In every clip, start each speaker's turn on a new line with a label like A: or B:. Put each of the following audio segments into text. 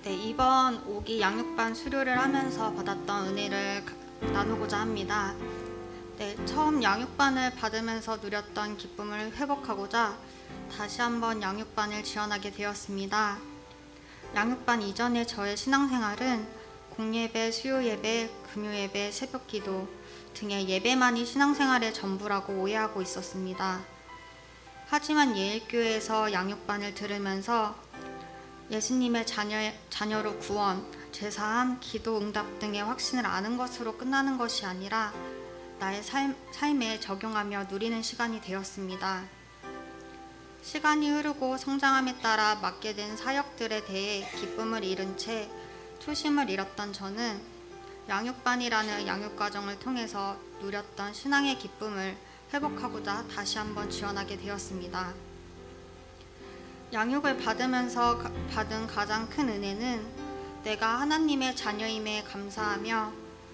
A: 네, 이번 5기 양육반 수료를 하면서 받았던 은혜를 나누고자 합니다. 네, 처음 양육반을 받으면서 누렸던 기쁨을 회복하고자 다시 한번 양육반을 지원하게 되었습니다. 양육반 이전의 저의 신앙생활은 공예배, 수요예배, 금요예배, 새벽기도 등의 예배만이 신앙생활의 전부라고 오해하고 있었습니다. 하지만 예일교회에서 양육반을 들으면서 예수님의 자녀로 구원, 제사함, 기도 응답 등의 확신을 아는 것으로 끝나는 것이 아니라 나의 삶에 적용하며 누리는 시간이 되었습니다. 시간이 흐르고 성장함에 따라 맡게 된 사역들에 대해 기쁨을 잃은 채 초심을 잃었던 저는 양육반이라는 양육과정을 통해서 누렸던 신앙의 기쁨을 회복하고자 다시 한번 지원하게 되었습니다. 양육을 받으면서 받은 가장 큰 은혜는 내가 하나님의 자녀임에 감사하며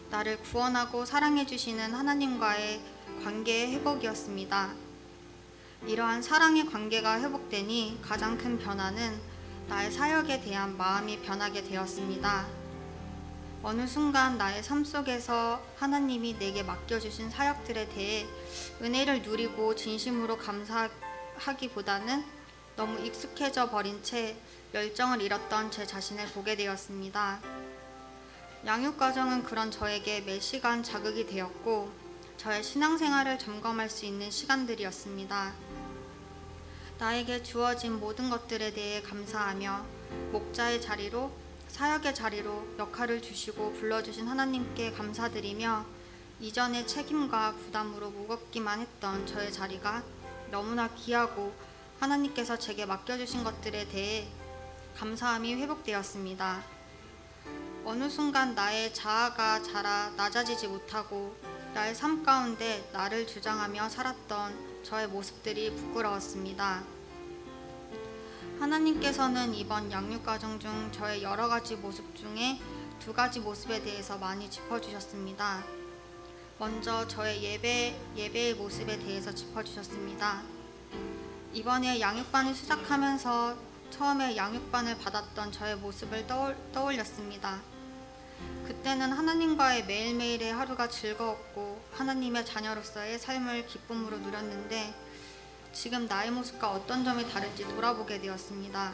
A: 나를 구원하고 사랑해 주시는 하나님과의 관계의 회복이었습니다. 이러한 사랑의 관계가 회복되니 가장 큰 변화는 나의 사역에 대한 마음이 변하게 되었습니다. 어느 순간 나의 삶 속에서 하나님이 내게 맡겨주신 사역들에 대해 은혜를 누리고 진심으로 감사하기보다는 너무 익숙해져 버린 채 열정을 잃었던 제 자신을 보게 되었습니다. 양육과정은 그런 저에게 매 시간 자극이 되었고 저의 신앙생활을 점검할 수 있는 시간들이었습니다. 나에게 주어진 모든 것들에 대해 감사하며 목자의 자리로, 사역의 자리로 역할을 주시고 불러주신 하나님께 감사드리며 이전의 책임과 부담으로 무겁기만 했던 저의 자리가 너무나 귀하고 하나님께서 제게 맡겨주신 것들에 대해 감사함이 회복되었습니다. 어느 순간 나의 자아가 자라 낮아지지 못하고 나의 삶 가운데 나를 주장하며 살았던 저의 모습들이 부끄러웠습니다. 하나님께서는 이번 양육과정 중 저의 여러 가지 모습 중에 두 가지 모습에 대해서 많이 짚어주셨습니다. 먼저 저의 예배의 모습에 대해서 짚어주셨습니다. 이번에 양육반을 시작하면서 처음에 양육반을 받았던 저의 모습을 떠올렸습니다. 그때는 하나님과의 매일매일의 하루가 즐거웠고 하나님의 자녀로서의 삶을 기쁨으로 누렸는데 지금 나의 모습과 어떤 점이 다른지 돌아보게 되었습니다.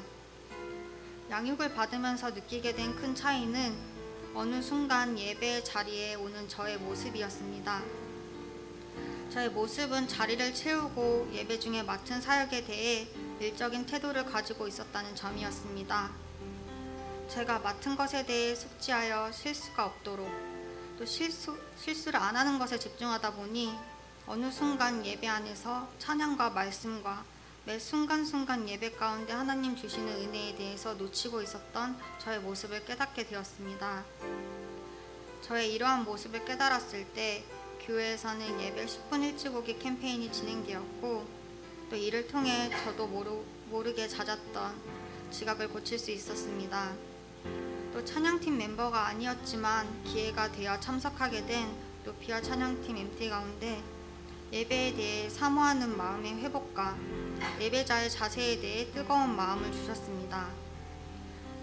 A: 양육을 받으면서 느끼게 된 큰 차이는 어느 순간 예배 자리에 오는 저의 모습이었습니다. 저의 모습은 자리를 채우고 예배 중에 맡은 사역에 대해 일적인 태도를 가지고 있었다는 점이었습니다. 제가 맡은 것에 대해 숙지하여 실수가 없도록 또 실수를 안 하는 것에 집중하다 보니 어느 순간 예배 안에서 찬양과 말씀과 매 순간순간 예배 가운데 하나님 주시는 은혜에 대해서 놓치고 있었던 저의 모습을 깨닫게 되었습니다. 저의 이러한 모습을 깨달았을 때 교회에서는 예배 10분 일찍 오기 캠페인이 진행되었고 또 이를 통해 저도 모르게 잦았던 지각을 고칠 수 있었습니다. 또 찬양팀 멤버가 아니었지만 기회가 되어 참석하게 된 노피아 찬양팀 MT 가운데 예배에 대해 사모하는 마음의 회복과 예배자의 자세에 대해 뜨거운 마음을 주셨습니다.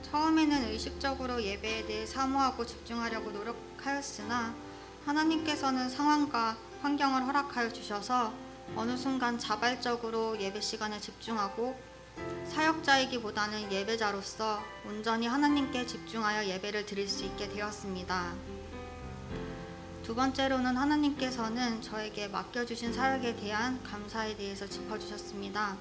A: 처음에는 의식적으로 예배에 대해 사모하고 집중하려고 노력하였으나 하나님께서는 상황과 환경을 허락하여 주셔서 어느 순간 자발적으로 예배 시간에 집중하고 사역자이기보다는 예배자로서 온전히 하나님께 집중하여 예배를 드릴 수 있게 되었습니다. 두 번째로는 하나님께서는 저에게 맡겨주신 사역에 대한 감사에 대해서 짚어주셨습니다.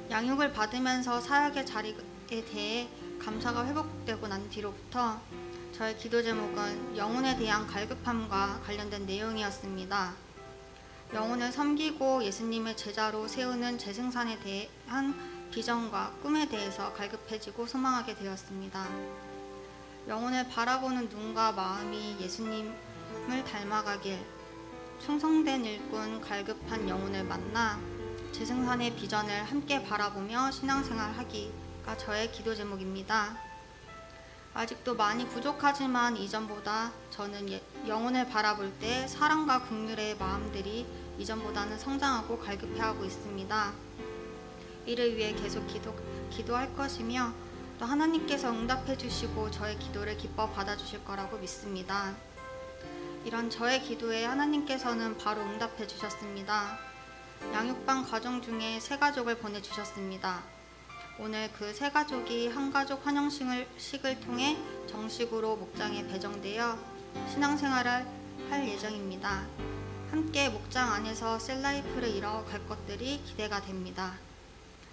A: 양육을 받으면서 사역의 자리에 대해 감사가 회복되고 난 뒤로부터 저의 기도 제목은 영혼에 대한 갈급함과 관련된 내용이었습니다. 영혼을 섬기고 예수님의 제자로 세우는 재생산에 대한 비전과 꿈에 대해서 갈급해지고 소망하게 되었습니다. 영혼을 바라보는 눈과 마음이 예수님을 닮아가길, 충성된 일꾼 갈급한 영혼을 만나 재생산의 비전을 함께 바라보며 신앙생활하기가 저의 기도 제목입니다. 아직도 많이 부족하지만 이전보다 저는 영혼을 바라볼 때 사랑과 긍휼의 마음들이 이전보다는 성장하고 갈급해하고 있습니다. 이를 위해 계속 기도할 것이며 또 하나님께서 응답해 주시고 저의 기도를 기뻐 받아주실 거라고 믿습니다. 이런 저의 기도에 하나님께서는 바로 응답해 주셨습니다. 양육반 가정 중에 3가족을 보내주셨습니다. 오늘 그 3가족이 한가족 환영식을 통해 정식으로 목장에 배정되어 신앙생활을 할 예정입니다. 함께 목장 안에서 셀라이프를 이뤄갈 것들이 기대가 됩니다.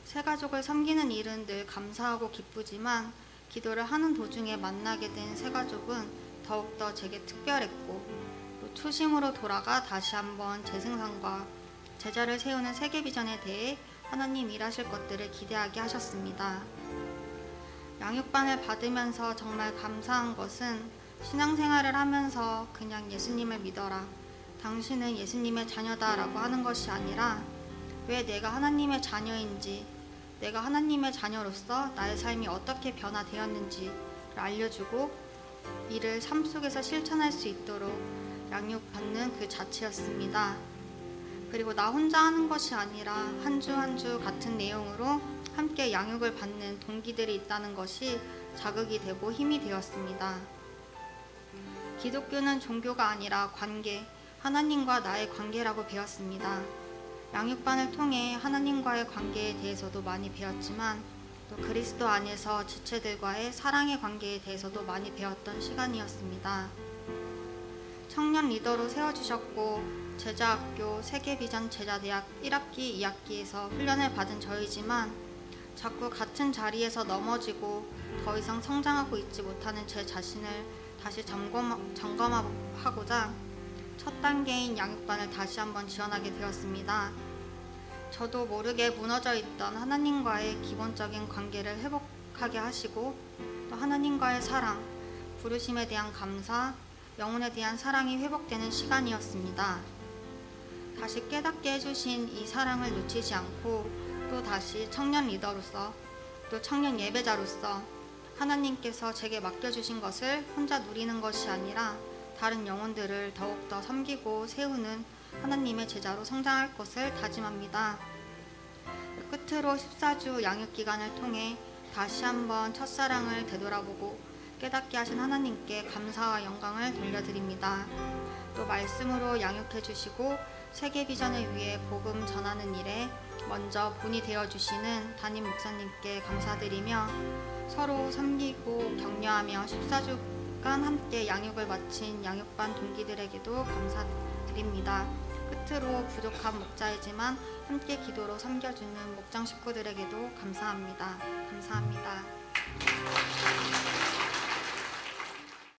A: 3가족을 섬기는 일은 늘 감사하고 기쁘지만 기도를 하는 도중에 만나게 된 3가족은 더욱더 제게 특별했고 또 초심으로 돌아가 다시 한번 재생산과 제자를 세우는 세계비전에 대해 하나님 일하실 것들을 기대하게 하셨습니다. 양육반을 받으면서 정말 감사한 것은 신앙생활을 하면서 그냥 예수님을 믿어라, 당신은 예수님의 자녀다 라고 하는 것이 아니라 왜 내가 하나님의 자녀인지, 내가 하나님의 자녀로서 나의 삶이 어떻게 변화되었는지를 알려주고 이를 삶 속에서 실천할 수 있도록 양육받는 그 자체였습니다. 그리고 나 혼자 하는 것이 아니라 한 주 한 주 같은 내용으로 함께 양육을 받는 동기들이 있다는 것이 자극이 되고 힘이 되었습니다. 기독교는 종교가 아니라 관계, 하나님과 나의 관계라고 배웠습니다. 양육반을 통해 하나님과의 관계에 대해서도 많이 배웠지만 또 그리스도 안에서 지체들과의 사랑의 관계에 대해서도 많이 배웠던 시간이었습니다. 청년 리더로 세워주셨고 제자학교 세계비전 제자대학 1학기, 2학기에서 훈련을 받은 저이지만 자꾸 같은 자리에서 넘어지고 더 이상 성장하고 있지 못하는 제 자신을 다시 점검하고자 첫 단계인 양육반을 다시 한번 지원하게 되었습니다. 저도 모르게 무너져 있던 하나님과의 기본적인 관계를 회복하게 하시고 또 하나님과의 사랑, 부르심에 대한 감사, 영혼에 대한 사랑이 회복되는 시간이었습니다. 다시 깨닫게 해주신 이 사랑을 놓치지 않고 또 다시 청년 리더로서 또 청년 예배자로서 하나님께서 제게 맡겨주신 것을 혼자 누리는 것이 아니라 다른 영혼들을 더욱더 섬기고 세우는 하나님의 제자로 성장할 것을 다짐합니다. 끝으로 14주 양육기간을 통해 다시 한번 첫사랑을 되돌아보고 깨닫게 하신 하나님께 감사와 영광을 돌려드립니다. 또 말씀으로 양육해 주시고 세계비전을 위해 복음 전하는 일에 먼저 본이 되어주시는 담임 목사님께 감사드리며 서로 섬기고 격려하며 14주간 함께 양육을 마친 양육반 동기들에게도 감사드립니다. 끝으로 부족한 목자이지만 함께 기도로 섬겨주는 목장 식구들에게도 감사합니다. 감사합니다.